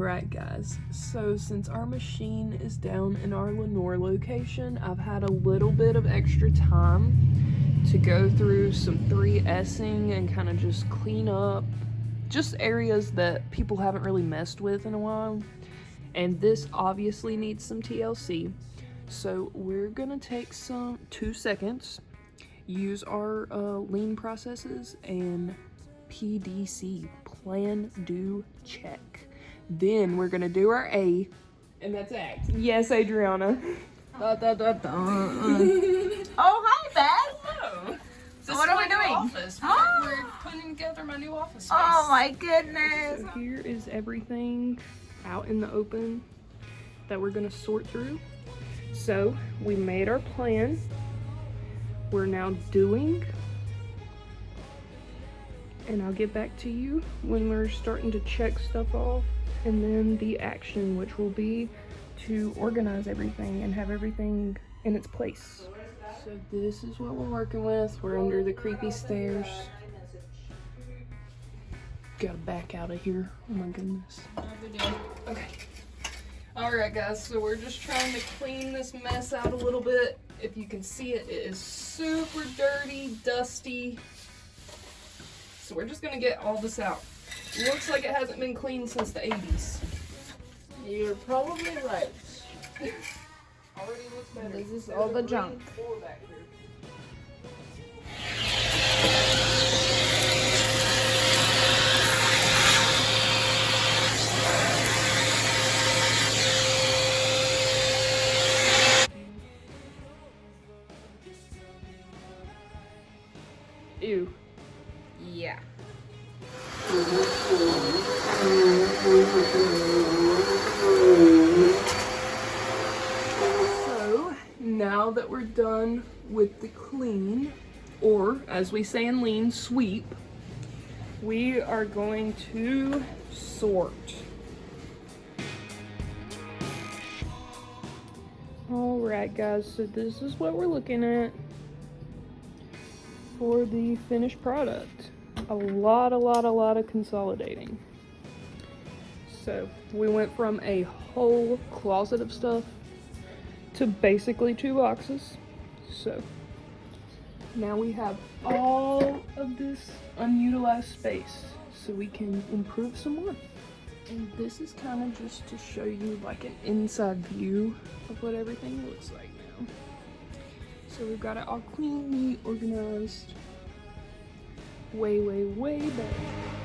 Alright guys, so since our machine is down in our Lenore location, I've had a little bit of extra time to go through some 3S'ing and kind of just clean up just areas that people haven't really messed with in a while. And this obviously needs some TLC. So we're gonna take 2 seconds, use our lean processes and PDC, plan, do, check. Then we're gonna do our A, and that's act. Yes, Adriana. Oh, hi, Beth. Hello. So what are we doing? Office. Oh. We're putting together my new office space. Oh my goodness. So here is everything out in the open that we're gonna sort through. So we made our plan. We're now doing, and I'll get back to you when we're starting to check stuff off, and then the action, which will be to organize everything and have everything in its place. So this is what we're working with. We're under the creepy stairs. Gotta back out of here. Oh my goodness. Okay. Alright guys, so we're just trying to clean this mess out a little bit. If you can see it, it is super dirty, dusty. So we're just gonna get all this out. Looks like it hasn't been cleaned since the 80s. You're probably right. Already looks better. This is all the junk. Ew. Yeah. So now that we're done with the clean, or as we say in lean, sweep, we are going to sort. Alright guys, so this is what we're looking at for the finished product. A lot of consolidating. So we went from a whole closet of stuff to basically 2 boxes. So now we have all of this unutilized space, so we can improve some more. And this is kind of just to show you like an inside view of what everything looks like now. So we've got it all clean, neat, organized. Way better.